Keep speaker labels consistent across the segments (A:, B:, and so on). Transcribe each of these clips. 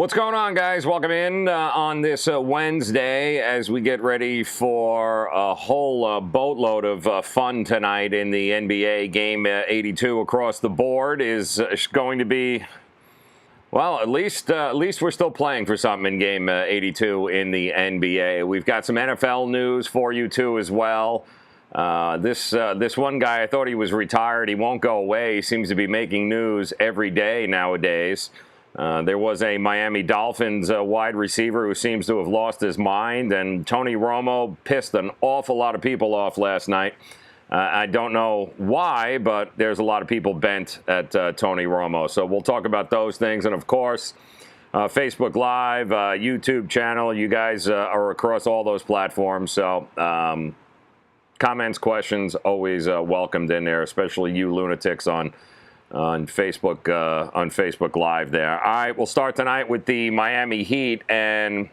A: What's going on, guys? Welcome in on this Wednesday as we get ready for a whole boatload of fun tonight in the NBA. Game 82 across the board is going to be, well, at least we're still playing for something in Game 82 in the NBA. We've got some NFL news for you, too, as well. This one guy, I thought he was retired. He won't go away. He seems to be making news every day nowadays. There was a Miami Dolphins wide receiver who seems to have lost his mind, and Tony Romo pissed an awful lot of people off last night. I don't know why, but there's a lot of people bent at Tony Romo. So we'll talk about those things. And, of course, Facebook Live, YouTube channel. You guys are across all those platforms. So comments, questions, always welcomed in there, especially you lunatics on Facebook Live there. All right, we'll start tonight with the Miami Heat, and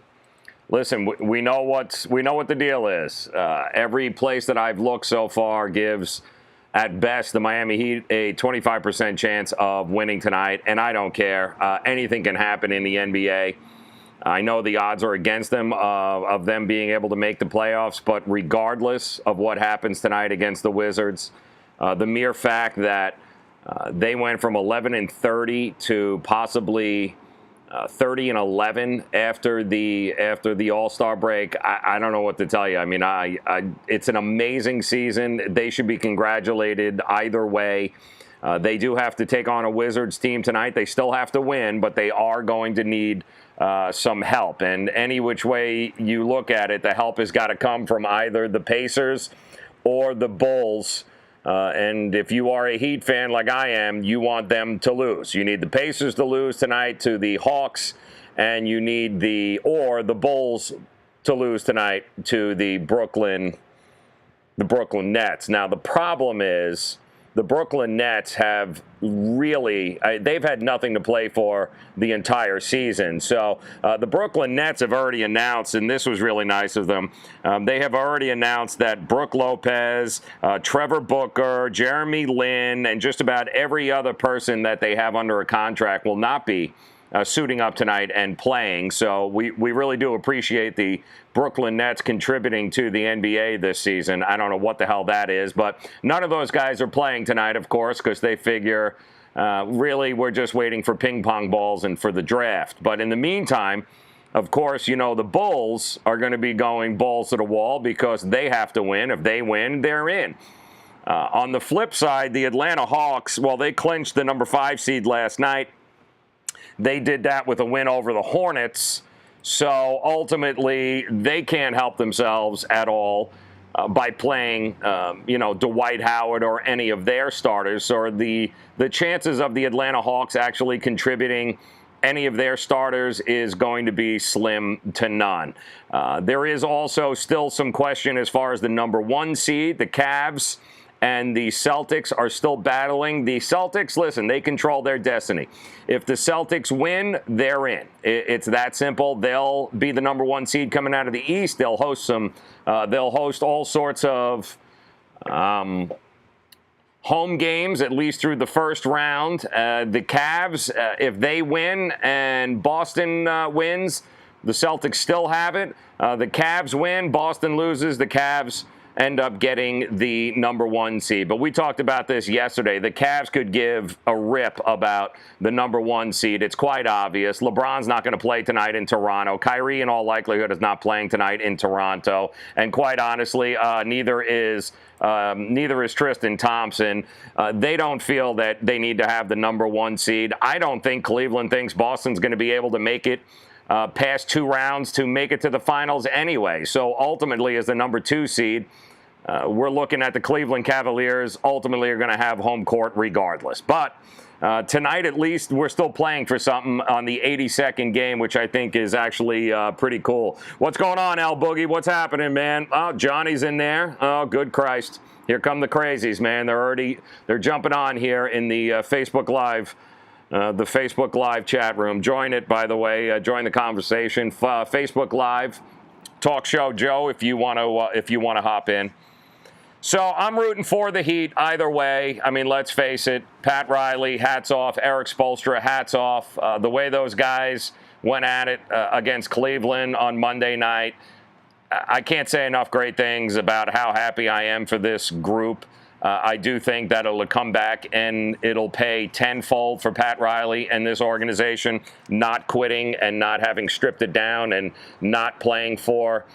A: listen, we know what the deal is. Every place that I've looked so far gives, at best, the Miami Heat a 25% chance of winning tonight, and I don't care. Anything can happen in the NBA. I know the odds are against them of them being able to make the playoffs, but regardless of what happens tonight against the Wizards, the mere fact that they went from 11-30 to possibly 30-11 after the All-Star break. I don't know what to tell you. I mean, it's an amazing season. They should be congratulated either way. They do have to take on a Wizards team tonight. They still have to win, but they are going to need some help. And any which way you look at it, the help has got to come from either the Pacers or the Bulls. And if you are a Heat fan like I am, you want them to lose. You need the Pacers to lose tonight to the Hawks, and you need the Bulls to lose tonight to the Brooklyn Nets. Now, the problem is the Brooklyn Nets have they've had nothing to play for the entire season. So the Brooklyn Nets have already announced, and this was really nice of them, they have already announced that Brook Lopez, Trevor Booker, Jeremy Lin, and just about every other person that they have under a contract will not be suiting up tonight and playing. So we really do appreciate the Brooklyn Nets contributing to the NBA this season. I don't know what the hell that is, but none of those guys are playing tonight, of course, because they figure really we're just waiting for ping pong balls and for the draft. But in the meantime, of course, you know, the Bulls are going to be going balls to the wall because they have to win. If they win, they're in. On the flip side, the Atlanta Hawks, well, they clinched the number 5 seed last night. They did that with a win over the Hornets. So ultimately, they can't help themselves at all by playing, Dwight Howard or any of their starters. Or the chances of the Atlanta Hawks actually contributing any of their starters is going to be slim to none. There is also still some question as far as the number 1 seed, the Cavs. And the Celtics are still battling. The Celtics, listen, they control their destiny. If the Celtics win, they're in. It's that simple. They'll be the number 1 seed coming out of the East. They'll host all sorts of home games, at least through the first round. The Cavs, if they win and Boston wins, the Celtics still have it. The Cavs win, Boston loses, the Cavs end up getting the number 1 seed. But we talked about this yesterday. The Cavs could give a rip about the number 1 seed. It's quite obvious. LeBron's not going to play tonight in Toronto. Kyrie, in all likelihood, is not playing tonight in Toronto. And quite honestly, neither is Tristan Thompson. They don't feel that they need to have the number 1 seed. I don't think Cleveland thinks Boston's going to be able to make it past 2 rounds to make it to the finals anyway. So ultimately, as the number 2 seed, we're looking at the Cleveland Cavaliers ultimately are going to have home court regardless. But tonight, at least, we're still playing for something on the 82nd game, which I think is actually pretty cool. What's going on, Al Boogie? What's happening, man? Oh, Johnny's in there. Oh, good Christ. Here come the crazies, man. They're jumping on here in the Facebook Live chat room. Join it, by the way. Join the conversation. Facebook Live Talk Show Joe, if you want to hop in. So I'm rooting for the Heat either way. I mean, let's face it. Pat Riley, hats off. Eric Spoelstra, hats off. The way those guys went at it against Cleveland on Monday night. I can't say enough great things about how happy I am for this group. I do think that it'll come back and it'll pay tenfold for Pat Riley and this organization not quitting and not having stripped it down and not playing for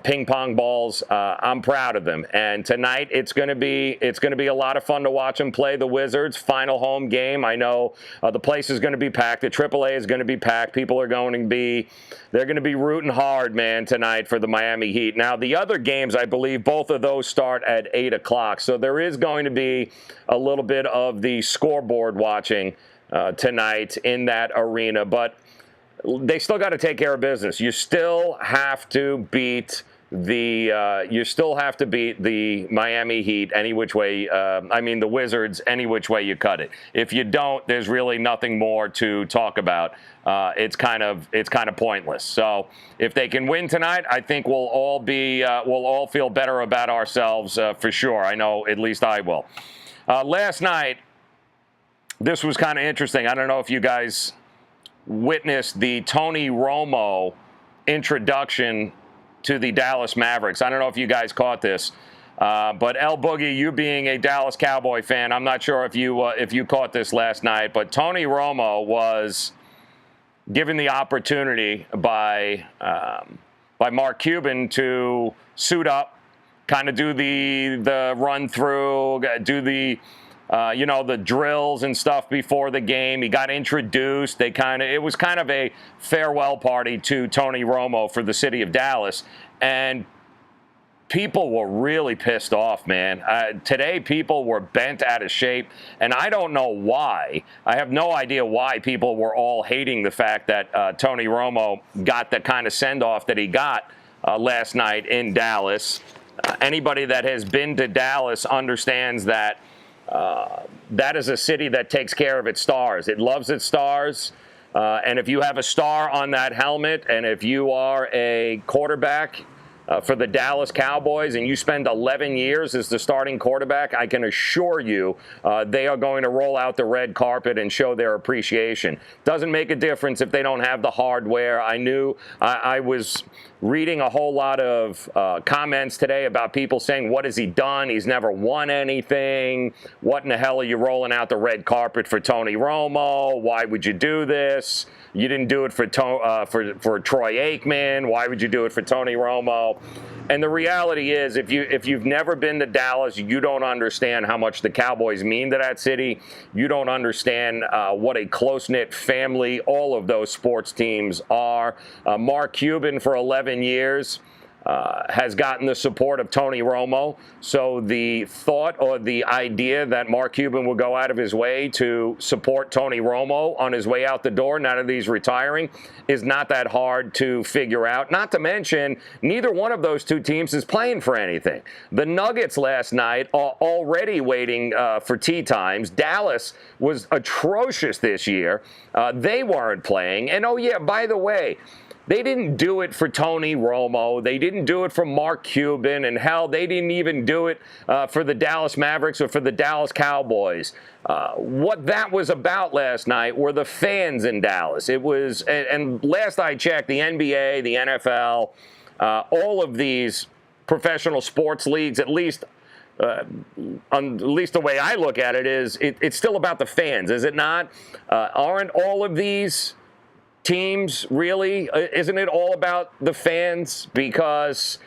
A: ping pong balls. I'm proud of them. And tonight it's going to be a lot of fun to watch them play the Wizards. Final home game. I know the place is going to be packed. The AAA is going to be packed. People are going to be rooting hard, man, tonight for the Miami Heat. Now the other games, I believe, both of those start at 8 o'clock. So there is going to be a little bit of the scoreboard watching tonight in that arena. But they still got to take care of business. You still have to beat the Miami Heat any which way. The Wizards any which way you cut it. If you don't, there's really nothing more to talk about. It's kind of pointless. So if they can win tonight, I think we'll all feel better about ourselves for sure. I know at least I will. Last night, this was kind of interesting. I don't know if you guys witnessed the Tony Romo introduction to the Dallas Mavericks. I don't know if you guys caught this, but El Boogie, you being a Dallas Cowboy fan, I'm not sure if you caught this last night, but Tony Romo was given the opportunity by Mark Cuban to suit up, kind of do the run through, do the drills and stuff before the game. He got introduced. It was kind of a farewell party to Tony Romo for the city of Dallas. And people were really pissed off, man. Today, people were bent out of shape. And I don't know why. I have no idea why people were all hating the fact that Tony Romo got the kind of send-off that he got last night in Dallas. Anybody that has been to Dallas understands that that is a city that takes care of its stars. It loves its stars. And if you have a star on that helmet, and if you are a quarterback for the Dallas Cowboys and you spend 11 years as the starting quarterback, I can assure you they are going to roll out the red carpet and show their appreciation. Doesn't make a difference if they don't have the hardware. I was reading a whole lot of comments today about people saying, what has he done? He's never won anything. What in the hell are you rolling out the red carpet for Tony Romo? Why would you do this? You didn't do it for Troy Aikman. Why would you do it for Tony Romo? And the reality is, if you've never been to Dallas, you don't understand how much the Cowboys mean to that city. You don't understand what a close-knit family all of those sports teams are. Mark Cuban for 11 years has gotten the support of Tony Romo. So the thought or the idea that Mark Cuban will go out of his way to support Tony Romo on his way out the door now that he's retiring is not that hard to figure out. Not to mention, neither one of those two teams is playing for anything. The Nuggets last night are already waiting for tee times. Dallas was atrocious this year. They weren't playing. And, oh, yeah, by the way, they didn't do it for Tony Romo. They didn't do it for Mark Cuban. And, hell, they didn't even do it for the Dallas Mavericks or for the Dallas Cowboys. What that was about last night were the fans in Dallas. It was, and last I checked, the NBA, the NFL, all of these professional sports leagues, at least the way I look at it, is it's still about the fans, is it not? Aren't all of these teams really, isn't it all about the fans? Because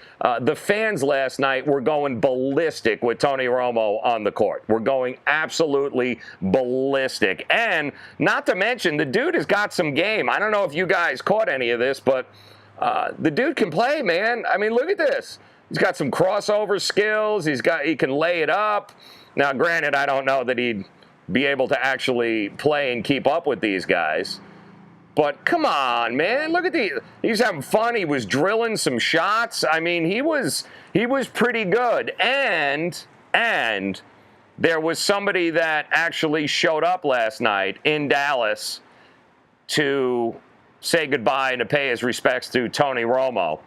A: the fans last night were going ballistic with Tony Romo on the court. We're going absolutely ballistic. And not to mention, the dude has got some game. I don't know if you guys caught any of this, but the dude can play, man. I mean, look at this. He's got some crossover skills. He can lay it up. Now, granted, I don't know that he'd be able to actually play and keep up with these guys. But come on, man, look at these. He's having fun. He was drilling some shots. I mean, he was pretty good. And there was somebody that actually showed up last night in Dallas to say goodbye and to pay his respects to Tony Romo.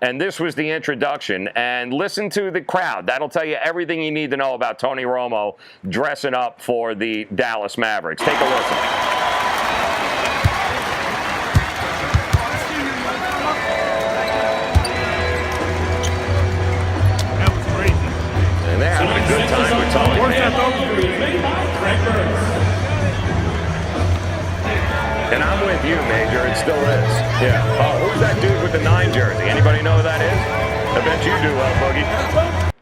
A: And this was the introduction. And listen to the crowd. That'll tell you everything you need to know about Tony Romo dressing up for the Dallas Mavericks. Take a listen. And I'm with you, Major. It still is. Yeah. Oh, who's that dude with the 9 jersey? Anybody know who that is? I bet you do, Boogie.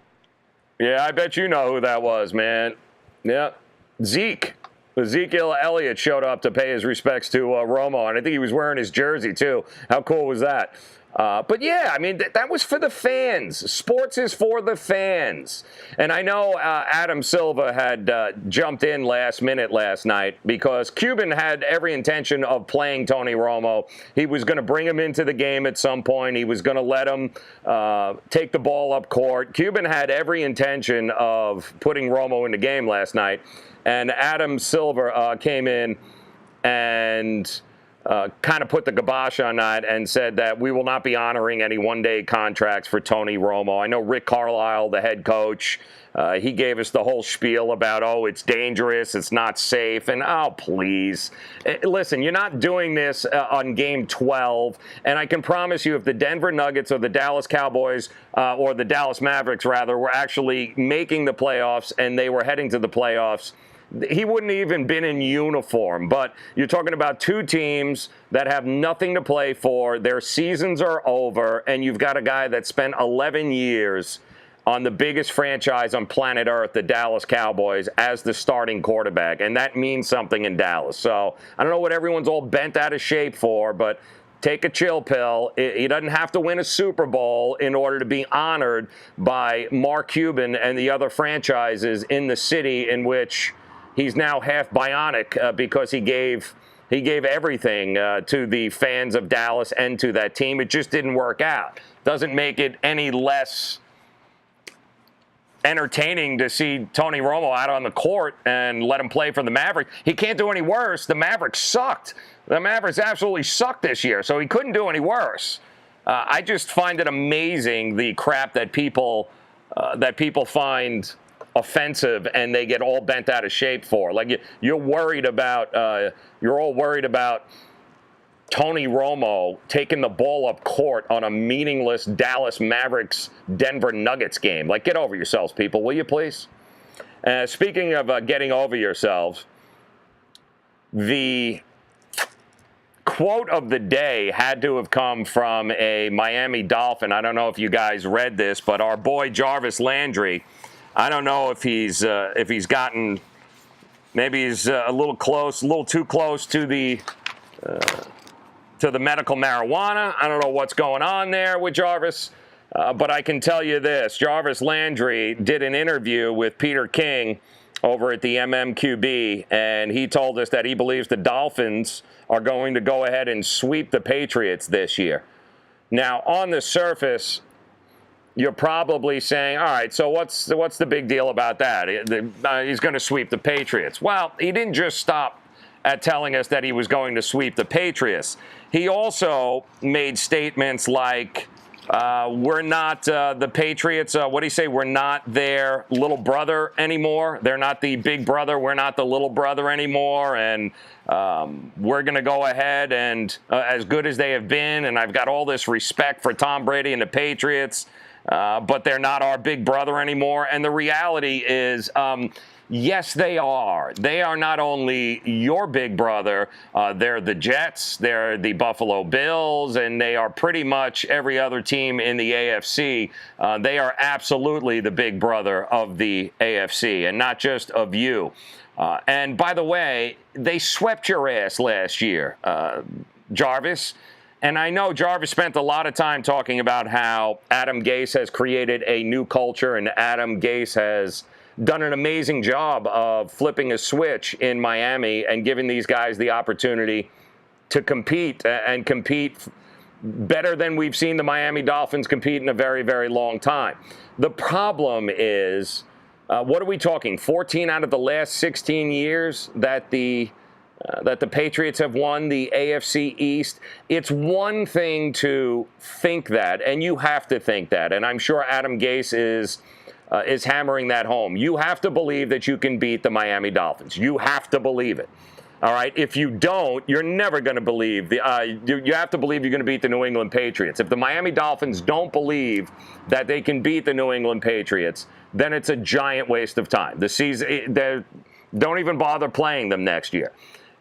A: Yeah, I bet you know who that was, man. Yeah. Ezekiel Elliott showed up to pay his respects to Romo, and I think he was wearing his jersey, too. How cool was that? But yeah, I mean, that was for the fans. Sports is for the fans. And I know Adam Silva had jumped in last minute last night because Cuban had every intention of playing Tony Romo. He was going to bring him into the game at some point. He was going to let him take the ball up court. Cuban had every intention of putting Romo in the game last night. And Adam Silva came in and kind of put the kibosh on that and said that we will not be honoring any one-day contracts for Tony Romo. I know Rick Carlisle, the head coach, he gave us the whole spiel about, oh, it's dangerous, it's not safe, and oh, please. Listen, you're not doing this on Game 12, and I can promise you if the Denver Nuggets or the Dallas Cowboys or the Dallas Mavericks, rather, were actually making the playoffs and they were heading to the playoffs, he wouldn't even been in uniform. But you're talking about two teams that have nothing to play for. Their seasons are over, and you've got a guy that spent 11 years on the biggest franchise on planet Earth, the Dallas Cowboys, as the starting quarterback. And that means something in Dallas. So I don't know what everyone's all bent out of shape for, but take a chill pill. He doesn't have to win a Super Bowl in order to be honored by Mark Cuban and the other franchises in the city in which he's now half bionic because he gave everything to the fans of Dallas and to that team. It just didn't work out. Doesn't make it any less entertaining to see Tony Romo out on the court and let him play for the Mavericks. He can't do any worse. The Mavericks sucked. The Mavericks absolutely sucked this year, so he couldn't do any worse. I just find it amazing the crap that people find offensive and they get all bent out of shape for. Like you're worried about, you're all worried about Tony Romo taking the ball up court on a meaningless Dallas Mavericks Denver Nuggets game. Like, get over yourselves, people, will you please? Speaking of getting over yourselves, the quote of the day had to have come from a Miami Dolphin. I don't know if you guys read this, but our boy Jarvis Landry, I don't know if he's gotten, maybe he's a little too close to the medical marijuana. I don't know what's going on there with Jarvis, but I can tell you this: Jarvis Landry did an interview with Peter King over at the MMQB, and he told us that he believes the Dolphins are going to go ahead and sweep the Patriots this year. Now, on the surface, you're probably saying, all right, so what's the big deal about that? He's going to sweep the Patriots. Well, he didn't just stop at telling us that he was going to sweep the Patriots. He also made statements like, we're not the Patriots. What do you say? We're not their little brother anymore. They're not the big brother. We're not the little brother anymore. And we're going to go ahead and as good as they have been, and I've got all this respect for Tom Brady and the Patriots, but they're not our big brother anymore. And the reality is, yes, they are. They are not only your big brother, they're the Jets, they're the Buffalo Bills, and they are pretty much every other team in the AFC. They are absolutely the big brother of the AFC, and not just of you. And by the way, they swept your ass last year, Jarvis. And I know Jarvis spent a lot of time talking about how Adam Gase has created a new culture, and Adam Gase has done an amazing job of flipping a switch in Miami and giving these guys the opportunity to compete and compete better than we've seen the Miami Dolphins compete in a very, very long time. The problem is, what are we talking? 14 out of the last 16 years that the Patriots have won the AFC East. It's one thing to think that, and you have to think that, and I'm sure Adam Gase is hammering that home. You have to believe that you can beat the Miami Dolphins. You have to believe it. All right? If you don't, you're never going to believe. You have to believe you're going to beat the New England Patriots. If the Miami Dolphins don't believe that they can beat the New England Patriots, then it's a giant waste of time. The season, don't even bother playing them next year.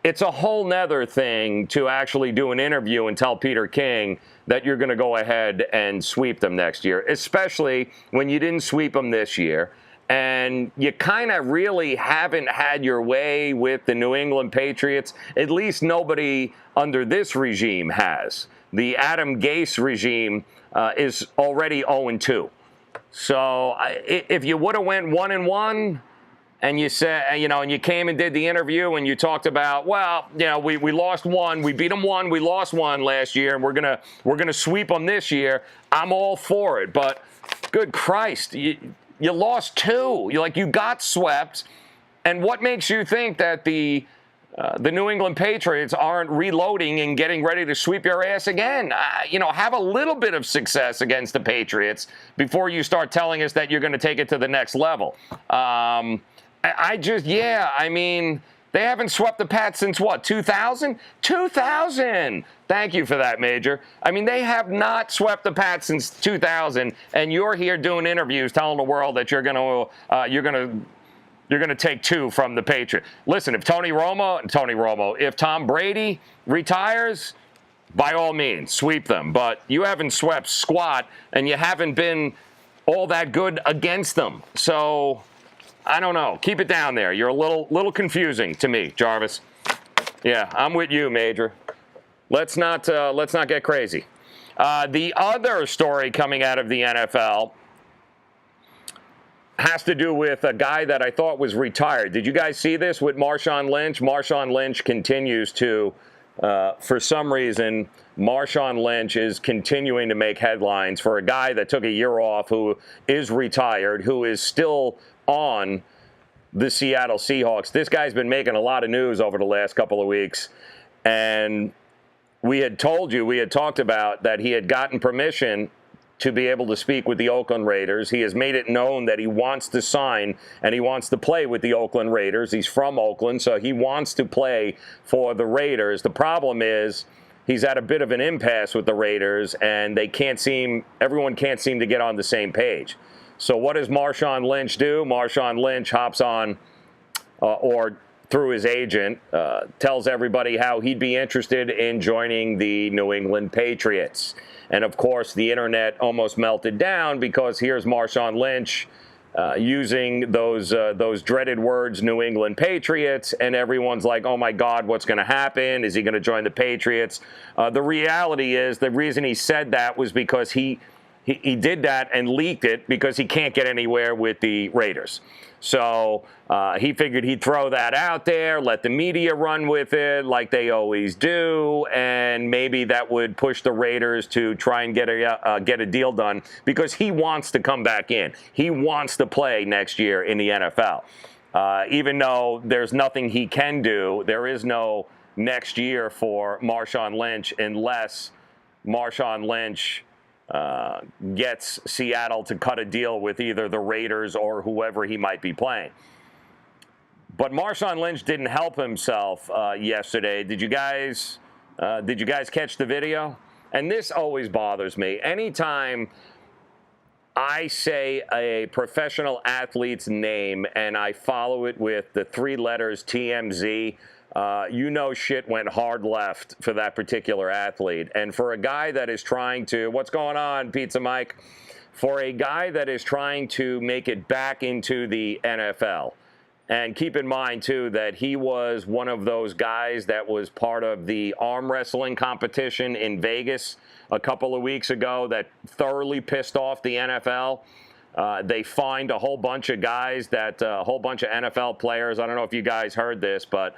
A: It's a whole nother thing to actually do an interview and tell Peter King that you're going to go ahead and sweep them next year, especially when you didn't sweep them this year. And you kind of really haven't had your way with the New England Patriots. At least nobody under this regime has. the Adam Gase regime is already 0-2. So if you would have went 1-1, and you said, and you came and did the interview and you talked about, well, we lost one, we beat them one, we lost one last year, and we're gonna sweep them this year. I'm all for it, but good Christ, you lost two. You got swept, and what makes you think that the New England Patriots aren't reloading and getting ready to sweep your ass again? Have a little bit of success against the Patriots before you start telling us that you're going to take it to the next level. They haven't swept the Pats since what, 2000? 2000! Thank you for that, Major. They have not swept the Pats since 2000, and you're here doing interviews telling the world that you're going to take two from the Patriots. Listen, if if Tom Brady retires, by all means, sweep them. But you haven't swept squat, and you haven't been all that good against them. So I don't know. Keep it down there. You're a little confusing to me, Jarvis. Yeah, I'm with you, Major. Let's not get crazy. The other story coming out of the NFL has to do with a guy that I thought was retired. Did you guys see this with Marshawn Lynch? Marshawn Lynch continues to, for some reason, Marshawn Lynch is continuing to make headlines for a guy that took a year off, who is retired, who is still on the Seattle Seahawks. This guy's been making a lot of news over the last couple of weeks, and we had talked about that he had gotten permission to be able to speak with the Oakland Raiders. He has made it known that he wants to sign and he wants to play with the Oakland Raiders. He's from Oakland, so he wants to play for the Raiders. The problem is he's at a bit of an impasse with the Raiders, and everyone can't seem to get on the same page. So what does Marshawn Lynch do? Marshawn Lynch hops on, or through his agent, tells everybody how he'd be interested in joining the New England Patriots. And, of course, the internet almost melted down, because here's Marshawn Lynch using those dreaded words, New England Patriots, and everyone's like, oh, my God, what's going to happen? Is he going to join the Patriots? The reality is the reason he said that was because he did that and leaked it because he can't get anywhere with the Raiders. So he figured he'd throw that out there, let the media run with it like they always do, and maybe that would push the Raiders to try and get a deal done, because he wants to come back in. He wants to play next year in the NFL. Even though there's nothing he can do, there is no next year for Marshawn Lynch unless Marshawn Lynch gets Seattle to cut a deal with either the Raiders or whoever he might be playing. But Marshawn Lynch didn't help himself yesterday. Did you guys catch the video? And this always bothers me. Anytime I say a professional athlete's name and I follow it with the three letters TMZ, shit went hard left for that particular athlete. And for a guy that is trying to, what's going on, Pizza Mike? For a guy that is trying to make it back into the NFL, and keep in mind, too, that he was one of those guys that was part of the arm wrestling competition in Vegas a couple of weeks ago that thoroughly pissed off the NFL. They fined a whole bunch of guys, a whole bunch of NFL players. I don't know if you guys heard this, but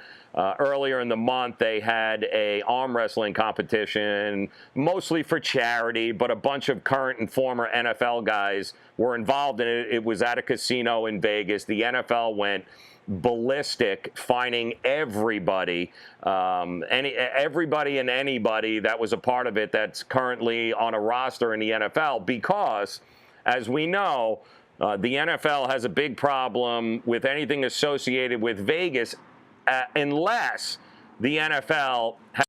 A: earlier in the month they had a arm wrestling competition, mostly for charity, but a bunch of current and former NFL guys were involved in it. It was at a casino in Vegas. The NFL went ballistic, fining everybody, everybody and anybody that was a part of it that's currently on a roster in the NFL, because, as we know, the NFL has a big problem with anything associated with Vegas unless the NFL has